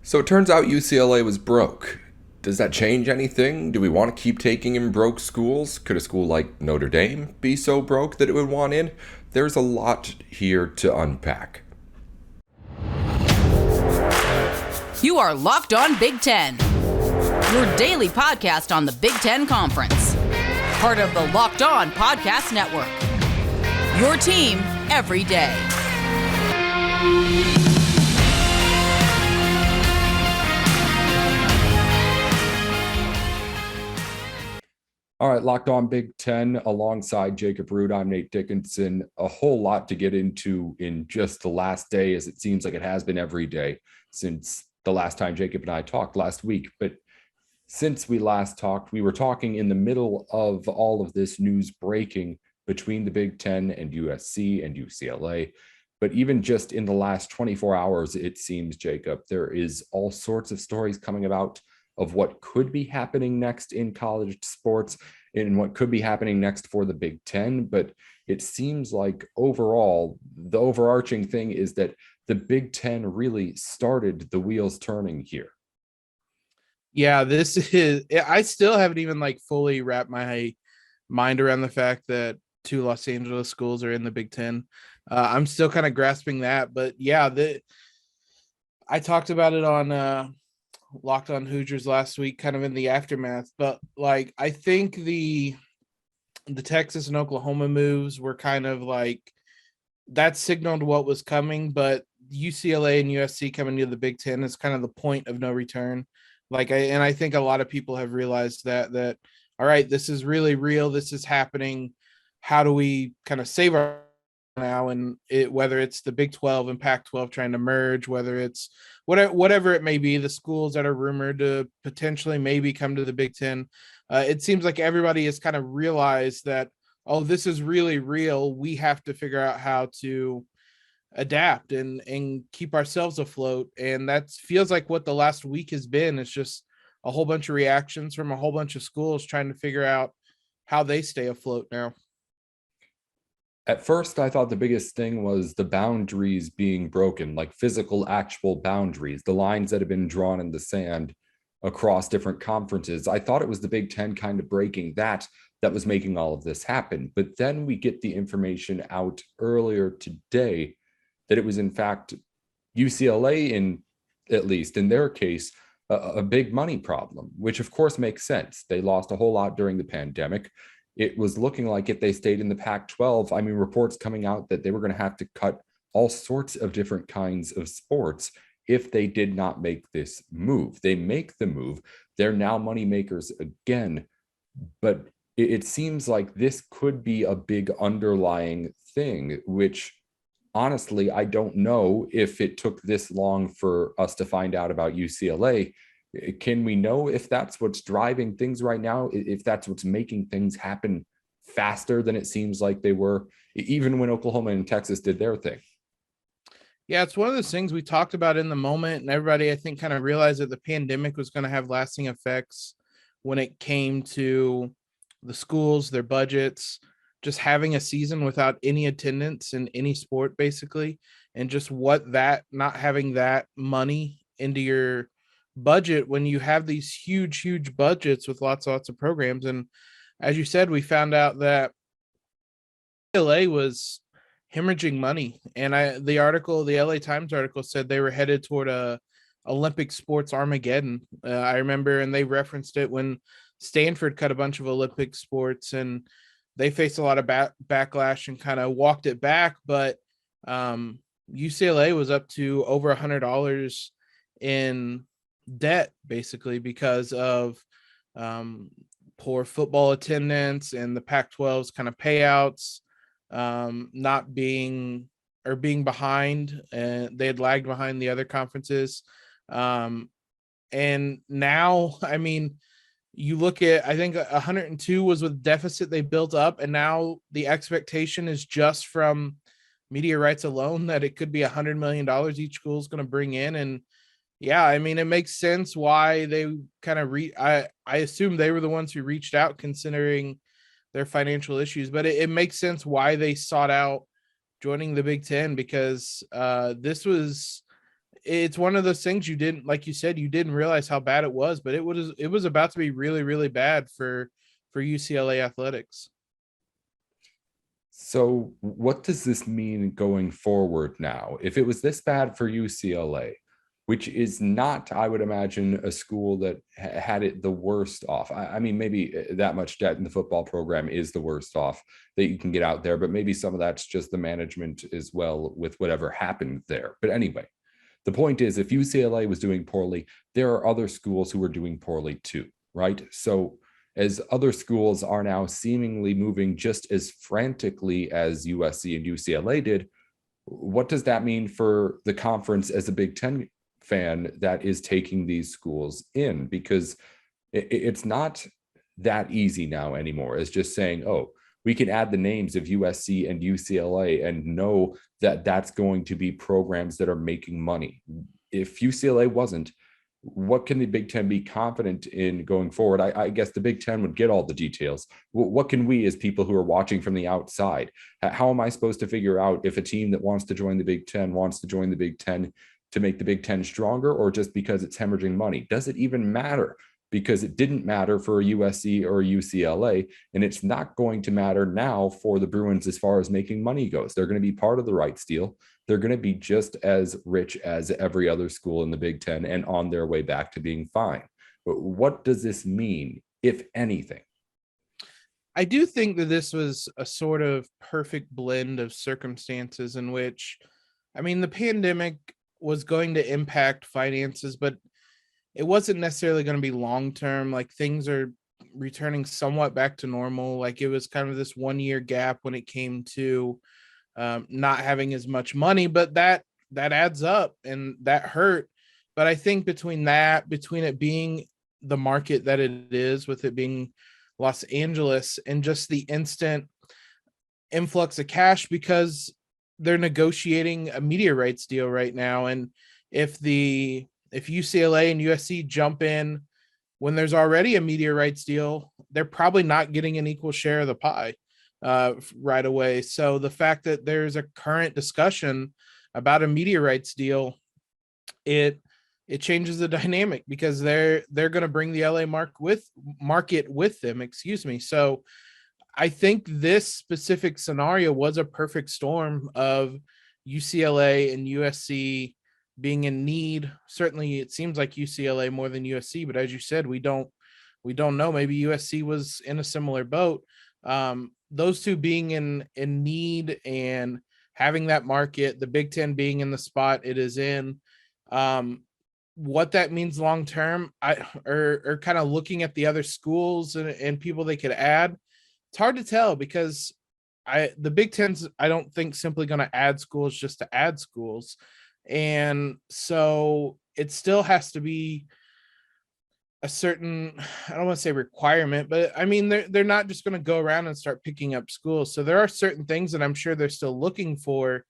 So it turns out UCLA was broke. Does that change anything? Do we want to keep taking in broke schools? Could a school like Notre Dame be so broke that it would want in? There's a lot here to unpack. You are Locked On Big Ten, your daily podcast on the Big Ten Conference. Part of the Locked On Podcast Network. Your team every day. All right, Locked On Big Ten alongside Jacob Rude. I'm Nate Dickinson. A whole lot to get into in just the last day, as it seems like it has been every day since the last time Jacob and I talked last week. But since we last talked, we were talking in the middle of all of this news breaking between the Big Ten and USC and UCLA. But even just in the last 24 hours, it seems, Jacob, there is all sorts of stories coming about of what could be happening next in college sports and what could be happening next for the Big Ten. But it seems like overall, the overarching thing is that the Big Ten really started the wheels turning here. Yeah, I still haven't even fully wrapped my mind around the fact that two Los Angeles schools are in the Big Ten. I'm still kind of grasping that, but yeah, I talked about it on Locked On Hoosiers last week, kind of in the aftermath. But I think the Texas and Oklahoma moves were kind of that signaled what was coming. But UCLA and USC coming to the Big Ten is kind of the point of no return. I think a lot of people have realized that all right, this is really real. This is happening. How do we kind of save our now? And whether it's the Big 12 and Pac-12 trying to merge, whether it's whatever it may be, the schools that are rumored to potentially maybe come to the Big Ten, it seems like everybody has kind of realized that, oh, this is really real. We have to figure out how to adapt and keep ourselves afloat. And that feels like what the last week has been. It's just a whole bunch of reactions from a whole bunch of schools trying to figure out how they stay afloat now. At first, I thought the biggest thing was the boundaries being broken, like physical, actual boundaries, the lines that have been drawn in the sand across different conferences. I thought it was the Big Ten kind of breaking that was making all of this happen. But then we get the information out earlier today that it was, in fact, UCLA, at least in their case, a big money problem, which of course makes sense. They lost a whole lot during the pandemic. It was looking like if they stayed in the Pac-12, I mean, reports coming out that they were going to have to cut all sorts of different kinds of sports if they did not make this move. They make the move. They're now money makers again. But it seems like this could be a big underlying thing, which honestly, I don't know if it took this long for us to find out about UCLA. Can we know if that's what's driving things right now? If that's what's making things happen faster than it seems like they were, even when Oklahoma and Texas did their thing? Yeah, it's one of those things we talked about in the moment, and everybody, I think, kind of realized that the pandemic was going to have lasting effects when it came to the schools, their budgets, just having a season without any attendance in any sport, basically, and just not having that money into your budget when you have these huge budgets with lots of programs. And as you said, we found out that LA was hemorrhaging money. And the LA Times article said they were headed toward a Olympic sports Armageddon. I remember, and they referenced it when Stanford cut a bunch of Olympic sports, and they faced a lot of backlash and kind of walked it back. But UCLA was up to over $100 in debt, basically, because of poor football attendance and the Pac-12's kind of payouts not being behind, and they had lagged behind the other conferences. And now, I mean, you look at, I think 102 was with deficit they built up, and now the expectation is just from media rights alone that it could be $100 million each school is going to bring in. And yeah, I mean, it makes sense why they kind of I assume they were the ones who reached out considering their financial issues, but it makes sense why they sought out joining the Big Ten, because this was it's one of those things you didn't, like you said, you didn't realize how bad it was, but it was about to be really, really bad for UCLA athletics. So, what does this mean going forward now? If it was this bad for UCLA, which is not, I would imagine, a school that had it the worst off. I mean, maybe that much debt in the football program is the worst off that you can get out there, but maybe some of that's just the management as well with whatever happened there. But anyway, the point is, if UCLA was doing poorly, there are other schools who are doing poorly too, right? So, as other schools are now seemingly moving just as frantically as USC and UCLA did, what does that mean for the conference as a Big Ten fan that is taking these schools in? Because it's not that easy now anymore. It's just saying, oh, we can add the names of USC and UCLA and know that that's going to be programs that are making money. If UCLA wasn't, what can the Big Ten be confident in going forward? I guess the Big Ten would get all the details. What can we, as people who are watching from the outside, how am I supposed to figure out if a team that wants to join the Big Ten wants to join the Big Ten to make the Big Ten stronger, or just because it's hemorrhaging money? Does it even matter? Because it didn't matter for a USC or a UCLA, and it's not going to matter now for the Bruins as far as making money goes. They're going to be part of the rights deal. They're going to be just as rich as every other school in the Big Ten and on their way back to being fine. But what does this mean, if anything? I do think that this was a sort of perfect blend of circumstances in which, I mean, the pandemic was going to impact finances, but it wasn't necessarily going to be long term. Like, things are returning somewhat back to normal. Like, it was kind of this 1 year gap when it came to not having as much money, but that adds up and that hurt. But I think between it being the market that it is, with it being Los Angeles, and just the instant influx of cash, because they're negotiating a media rights deal right now. And if UCLA and USC jump in when there's already a media rights deal, they're probably not getting an equal share of the pie right away. So the fact that there's a current discussion about a media rights deal, it changes the dynamic, because they're going to bring the LA market with them. Excuse me. So I think this specific scenario was a perfect storm of UCLA and USC being in need. Certainly, it seems like UCLA more than USC, but as you said, we don't know. Maybe USC was in a similar boat. Those two being in need and having that market, the Big Ten being in the spot it is in. What that means long term, or kind of looking at the other schools and people they could add, it's hard to tell, because the Big Ten's, I don't think, simply going to add schools just to add schools. And so it still has to be a certain, I don't want to say requirement, but I mean, they're not just going to go around and start picking up schools. So there are certain things that I'm sure they're still looking for.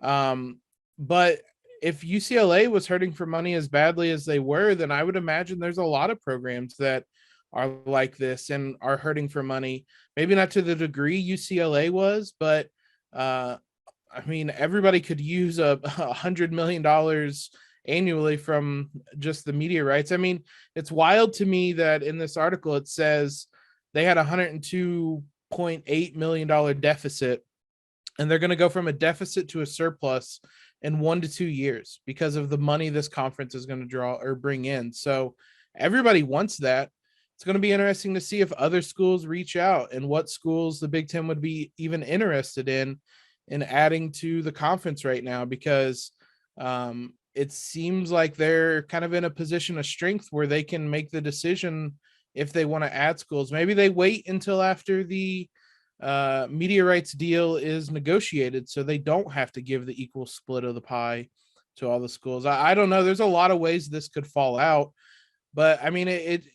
But if UCLA was hurting for money as badly as they were, then I would imagine there's a lot of programs that are like this and are hurting for money. Maybe not to the degree UCLA was, but I mean, everybody could use $100 million annually from just the media rights. I mean, it's wild to me that in this article it says they had $102.8 million deficit, and they're going to go from a deficit to a surplus in 1 to 2 years because of the money this conference is going to draw or bring in. So everybody wants that. It's going to be interesting to see if other schools reach out and what schools the Big Ten would be even interested in adding to the conference right now, because it seems like they're kind of in a position of strength where they can make the decision if they want to add schools. Maybe they wait until after the media rights deal is negotiated, so they don't have to give the equal split of the pie to all the schools. I don't know. There's a lot of ways this could fall out, but I mean, it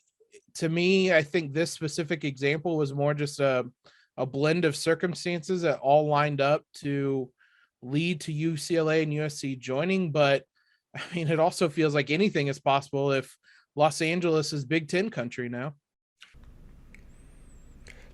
to me, I think this specific example was more just a blend of circumstances that all lined up to lead to UCLA and USC joining. But I mean, it also feels like anything is possible if Los Angeles is Big Ten country now.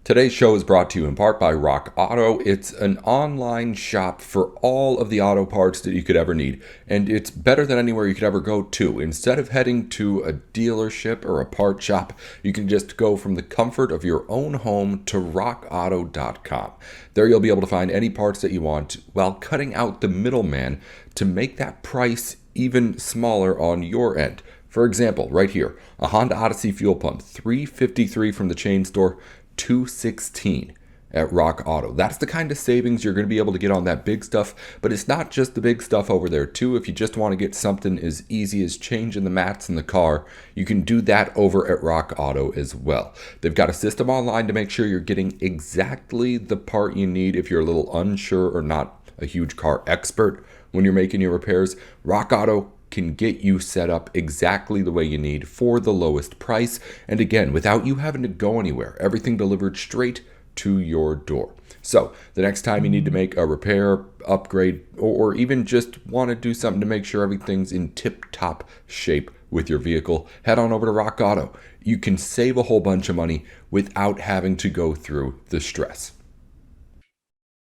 Today's show is brought to you in part by Rock Auto. It's an online shop for all of the auto parts that you could ever need, and it's better than anywhere you could ever go to. Instead of heading to a dealership or a part shop, you can just go from the comfort of your own home to rockauto.com. There you'll be able to find any parts that you want while cutting out the middleman to make that price even smaller on your end. For example, right here, a Honda Odyssey fuel pump, $353 from the chain store, $216 at Rock Auto. That's the kind of savings you're going to be able to get on that big stuff, but it's not just the big stuff over there too. If you just want to get something as easy as changing the mats in the car, you can do that over at Rock Auto as well. They've got a system online to make sure you're getting exactly the part you need if you're a little unsure or not a huge car expert when you're making your repairs. Rock Auto can get you set up exactly the way you need for the lowest price. And again, without you having to go anywhere, everything delivered straight to your door. So the next time you need to make a repair, upgrade, or even just want to do something to make sure everything's in tip-top shape with your vehicle, head on over to Rock Auto. You can save a whole bunch of money without having to go through the stress.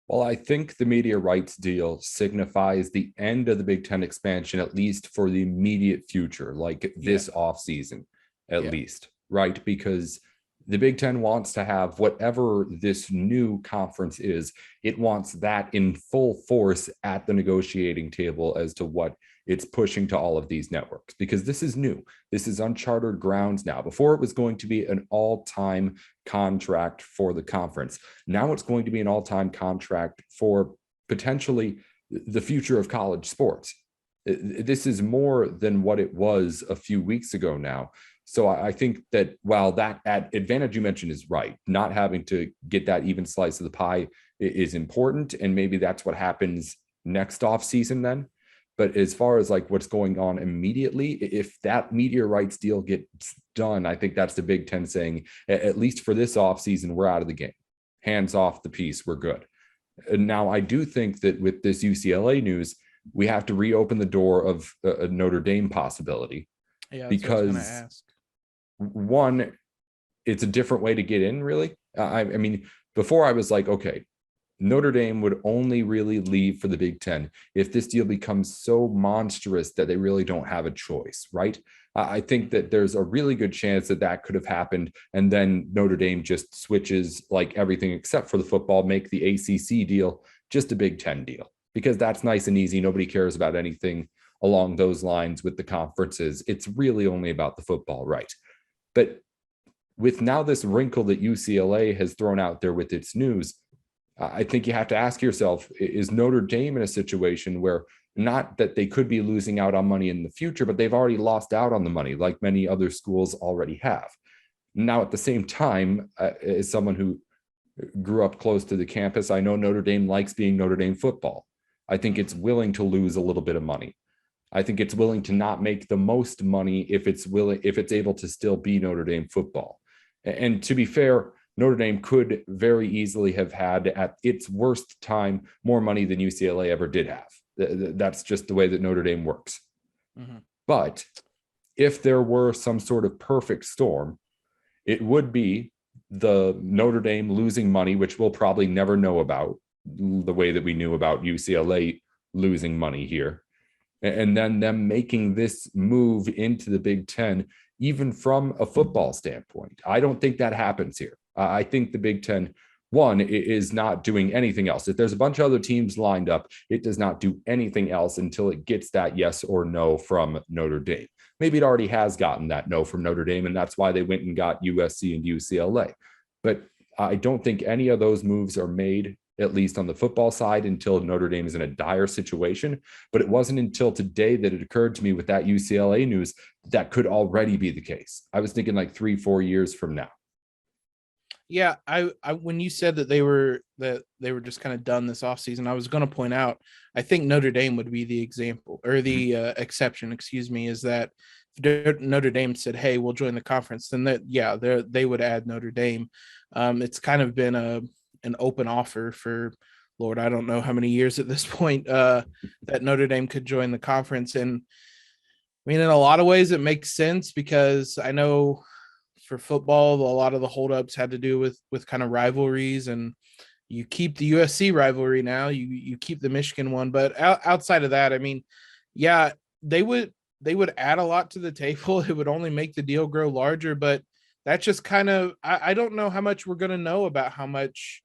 Well, I think the media rights deal signifies the end of the Big Ten expansion, at least for the immediate future, like this offseason, at least, right? Because the Big Ten wants to have whatever this new conference is, it wants that in full force at the negotiating table as to what it's pushing to all of these networks, because this is new. This is uncharted grounds now. Before, it was going to be an all-time contract for the conference. Now it's going to be an all-time contract for potentially the future of college sports. This is more than what it was a few weeks ago now. So I think that while that advantage you mentioned is right, not having to get that even slice of the pie is important, and maybe that's what happens next offseason then. But as far as like what's going on immediately, if that media rights deal gets done, I think that's the Big Ten saying, at least for this offseason, we're out of the game. Hands off the piece, we're good. And now, I do think that with this UCLA news, we have to reopen the door of a Notre Dame possibility. Yeah, because one, it's a different way to get in, really. I mean, before I was like, okay, Notre Dame would only really leave for the Big Ten if this deal becomes so monstrous that they really don't have a choice, right? I think that there's a really good chance that that could have happened, and then Notre Dame just switches like everything except for the football, make the ACC deal just a Big Ten deal, because that's nice and easy. Nobody cares about anything along those lines with the conferences. It's really only about the football, right? But with now this wrinkle that UCLA has thrown out there with its news, I think you have to ask yourself, is Notre Dame in a situation where, not that they could be losing out on money in the future, but they've already lost out on the money like many other schools already have. Now, at the same time, as someone who grew up close to the campus, I know Notre Dame likes being Notre Dame football. I think it's willing to lose a little bit of money. I think it's willing to not make the most money if it's able to still be Notre Dame football. And to be fair, Notre Dame could very easily have had, at its worst time, more money than UCLA ever did have. That's just the way that Notre Dame works. Mm-hmm. But if there were some sort of perfect storm, it would be the Notre Dame losing money, which we'll probably never know about, the way that we knew about UCLA losing money here. And then them making this move into the Big Ten, even from a football standpoint. I don't think that happens here. I think the Big Ten, one, is not doing anything else. If there's a bunch of other teams lined up, it does not do anything else until it gets that yes or no from Notre Dame. Maybe it already has gotten that no from Notre Dame, and that's why they went and got USC and UCLA. But I don't think any of those moves are made, at least on the football side, until Notre Dame is in a dire situation. But it wasn't until today that it occurred to me with that UCLA news that could already be the case. I was thinking like 3-4 years from now. Yeah, I when you said that they were just kind of done this offseason, I was going to point out, I think Notre Dame would be the example, or the exception, is that if Notre Dame said, hey, we'll join the conference, then they would add Notre Dame. It's kind of been an open offer for, Lord, I don't know how many years at this point, that Notre Dame could join the conference. And I mean, in a lot of ways it makes sense, because I know for football, a lot of the holdups had to do with kind of rivalries, and you keep the USC rivalry now, you keep the Michigan one, but outside of that, I mean, yeah, they would add a lot to the table. It would only make the deal grow larger, but that's just kind of I don't know how much we're going to know about how much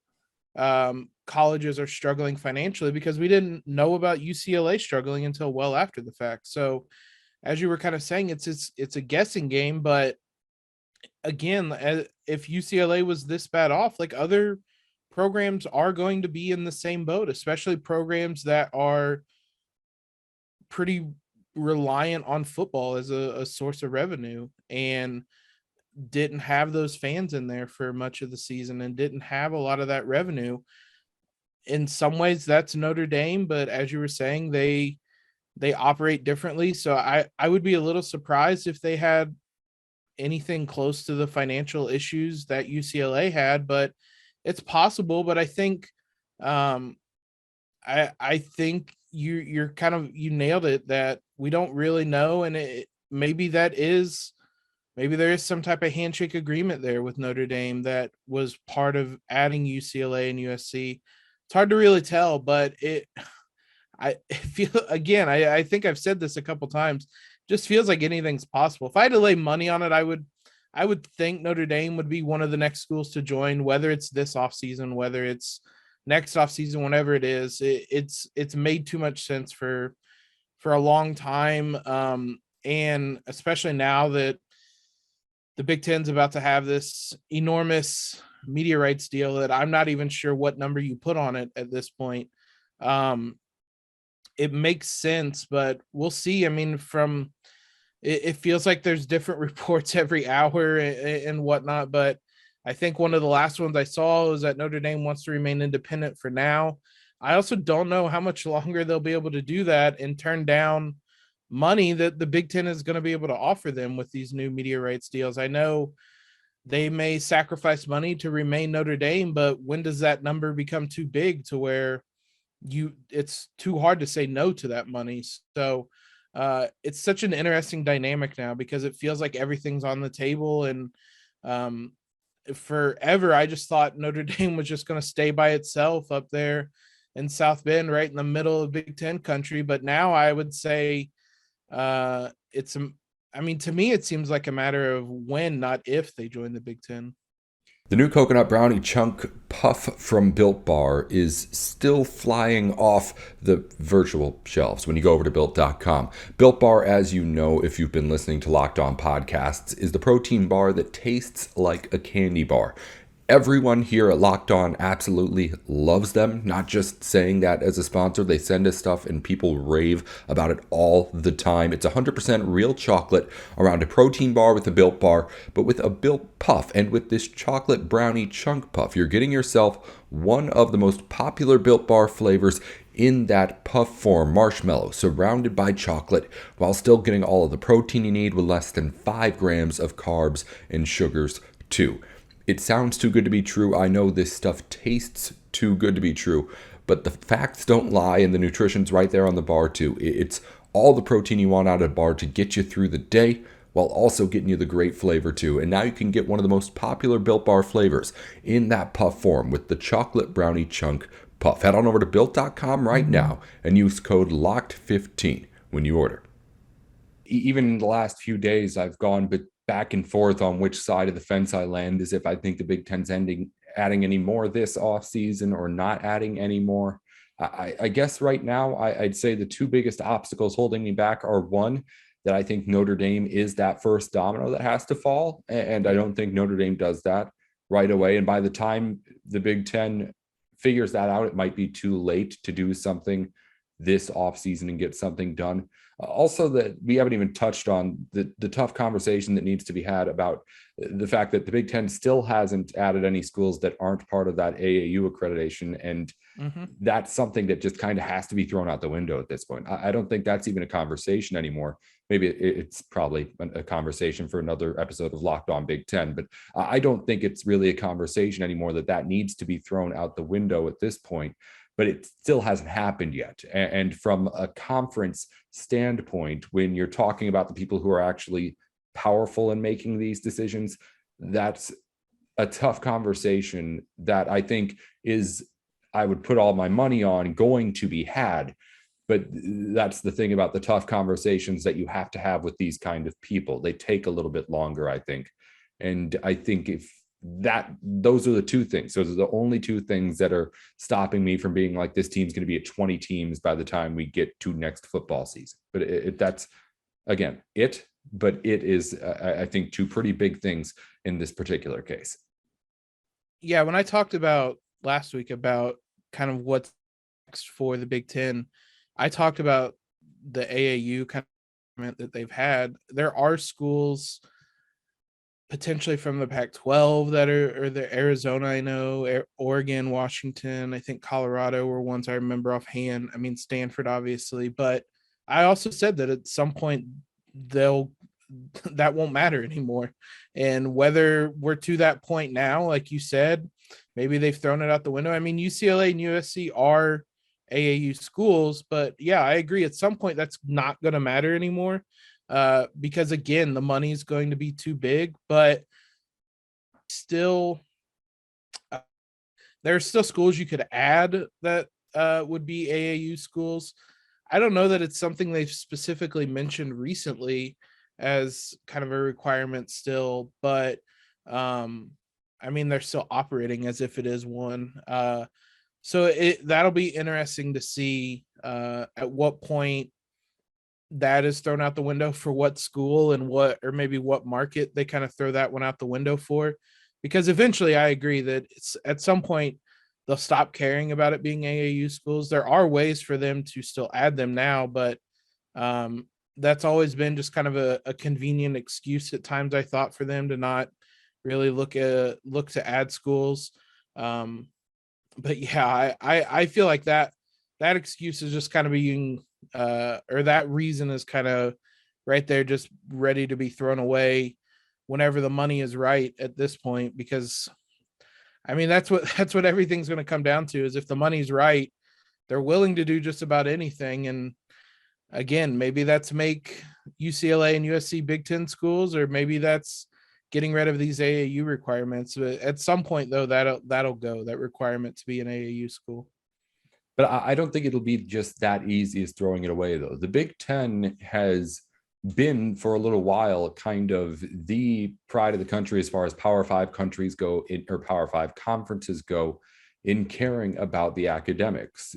colleges are struggling financially, because we didn't know about UCLA struggling until well after the fact. So as you were kind of saying, it's a guessing game, but again, if UCLA was this bad off, like, other programs are going to be in the same boat, especially programs that are pretty reliant on football as a source of revenue, and didn't have those fans in there for much of the season and didn't have a lot of that revenue. In some ways that's Notre Dame, but as you were saying, they operate differently. So I would be a little surprised if they had anything close to the financial issues that UCLA had, but it's possible. But I think I think you're kind of, you nailed it, that we don't really know, and maybe there is some type of handshake agreement there with Notre Dame that was part of adding UCLA and USC. It's hard to really tell, but I feel, again, I think I've said this a couple times, just feels like anything's possible. If I had to lay money on it, I would think Notre Dame would be one of the next schools to join, whether it's this offseason, whether it's next offseason, whenever it is. It's made too much sense for a long time. And especially now that the Big Ten's about to have this enormous media rights deal that I'm not even sure what number you put on it at this point. It makes sense, but we'll see. I mean, it feels like there's different reports every hour and whatnot, but I think one of the last ones I saw was that Notre Dame wants to remain independent for now. I also don't know how much longer they'll be able to do that and turn down money that the Big Ten is going to be able to offer them with these new media rights deals. I know they may sacrifice money to remain Notre Dame, but when does that number become too big to where it's too hard to say no to that money? So it's such an interesting dynamic now, because it feels like everything's on the table. And forever, I just thought Notre Dame was just going to stay by itself up there in South Bend, right in the middle of Big Ten country. But now I would say to me, it seems like a matter of when, not if, they join the Big Ten. The new coconut brownie chunk puff from Built Bar is still flying off the virtual shelves when you go over to Built.com. Built Bar, as you know if you've been listening to Locked On podcasts, is the protein bar that tastes like a candy bar. Everyone here at Locked On absolutely loves them. Not just saying that as a sponsor. They send us stuff and people rave about it all the time. It's 100% real chocolate around a protein bar with a Built Bar, but with a Built Puff. And with this chocolate brownie chunk puff, you're getting yourself one of the most popular Built Bar flavors in that puff form, marshmallow, surrounded by chocolate, while still getting all of the protein you need with less than 5 grams of carbs and sugars too. It sounds too good to be true. I know this stuff tastes too good to be true, but the facts don't lie, and the nutrition's right there on the bar too. It's all the protein you want out of a bar to get you through the day, while also getting you the great flavor too. And now you can get one of the most popular Built Bar flavors in that puff form with the chocolate brownie chunk puff. Head on over to Built.com right now and use code LOCKED15 when you order. Even in the last few days, I've gone back and forth on which side of the fence I land, as if I think the Big Ten's adding any more this offseason or not adding any more. I guess right now, I'd say the two biggest obstacles holding me back are, one, that I think Notre Dame is that first domino that has to fall, and I don't think Notre Dame does that right away. And by the time the Big Ten figures that out, it might be too late to do something this offseason and get something done. Also, that we haven't even touched on the tough conversation that needs to be had about the fact that the Big Ten still hasn't added any schools that aren't part of that AAU accreditation. And that's something that just kind of has to be thrown out the window at this point. I don't think that's even a conversation anymore. Maybe it's probably a conversation for another episode of Locked On Big Ten, but I don't think it's really a conversation anymore that needs to be thrown out the window at this point. But it still hasn't happened yet. And from a conference standpoint, when you're talking about the people who are actually powerful in making these decisions, that's a tough conversation that I think I would put all my money on going to be had. But that's the thing about the tough conversations that you have to have with these kind of people. They take a little bit longer, I think. And I think if those are the two things. Those are the only two things that are stopping me from being like, this team's going to be at 20 teams by the time we get to next football season. But that's, again, but it is, I think, two pretty big things in this particular case. Yeah, when I talked about last week about kind of what's next for the Big Ten, I talked about the AAU kind of that they've had. There are schools potentially from the Pac-12 that are the Arizona, I know, Oregon, Washington, I think Colorado were ones I remember offhand. I mean, Stanford, obviously, but I also said that at some point that won't matter anymore. And whether we're to that point now, like you said, maybe they've thrown it out the window. I mean, UCLA and USC are AAU schools, but yeah, I agree. At some point, that's not going to matter anymore, because again, the money is going to be too big. But still, there are still schools you could add that would be AAU schools. I don't know that it's something they've specifically mentioned recently as kind of a requirement still, but I mean, they're still operating as if it is one. So that'll be interesting to see at what point that is thrown out the window for what school and or maybe what market they kind of throw that one out the window for. Because eventually I agree that it's at some point they'll stop caring about it being AAU schools. There are ways for them to still add them now, but that's always been just kind of a convenient excuse at times, I thought, for them to not really look to add schools. But yeah, I feel like that excuse is just kind of being or that reason is kind of right there, just ready to be thrown away whenever the money is right at this point. Because I mean, that's what everything's going to come down to, is if the money's right, they're willing to do just about anything. And again, maybe that's make UCLA and USC Big Ten schools, or maybe that's getting rid of these AAU requirements. But at some point, though, that'll go, that requirement to be an AAU school. But I don't think it'll be just that easy as throwing it away, though. The Big Ten has been for a little while kind of the pride of the country as far as Power Five countries go, or Power Five conferences go, in caring about the academics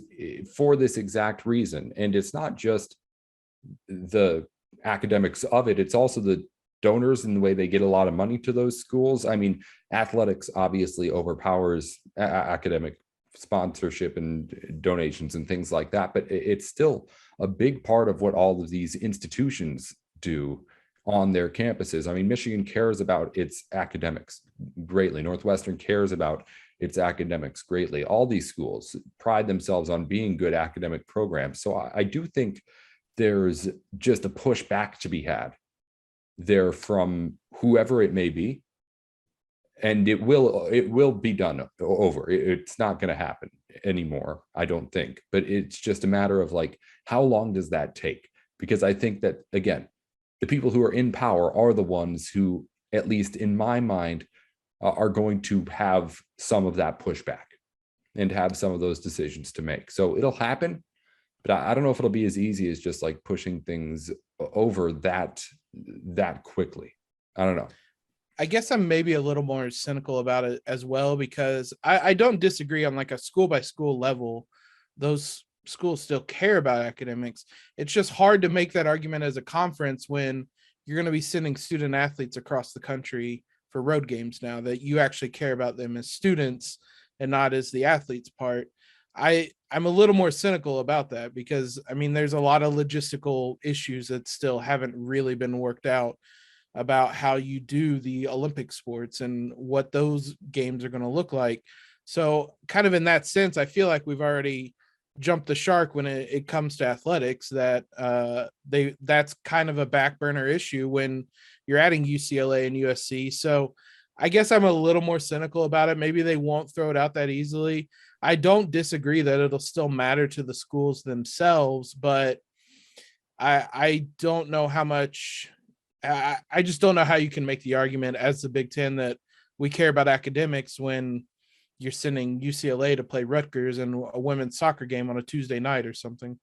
for this exact reason. And it's not just the academics of it, it's also the donors and the way they get a lot of money to those schools. I mean, athletics obviously overpowers academic sponsorship and donations and things like that, but it's still a big part of what all of these institutions do on their campuses. I mean, Michigan cares about its academics greatly. Northwestern cares about its academics greatly. All these schools pride themselves on being good academic programs. So I do think there's just a pushback to be had there from whoever it may be, and it will be done over. It's not going to happen anymore, I don't think. But it's just a matter of like, how long does that take? Because I think that, again, the people who are in power are the ones who, at least in my mind, are going to have some of that pushback and have some of those decisions to make. So it'll happen, but I don't know if it'll be as easy as just like pushing things over that quickly. I don't know. I guess I'm maybe a little more cynical about it as well, because I don't disagree on like a school by school level. Those schools still care about academics. It's just hard to make that argument as a conference when you're going to be sending student athletes across the country for road games now, that you actually care about them as students and not as the athletes part. I'm a little more cynical about that, because I mean, there's a lot of logistical issues that still haven't really been worked out about how you do the Olympic sports and what those games are going to look like. So kind of in that sense, I feel like we've already jumped the shark when it comes to athletics, that that's kind of a back burner issue when you're adding UCLA and USC. So I guess I'm a little more cynical about it. Maybe they won't throw it out that easily. I don't disagree that it'll still matter to the schools themselves, but I don't know how much I just don't know how you can make the argument as the Big Ten that we care about academics when you're sending UCLA to play Rutgers and a women's soccer game on a Tuesday night or something.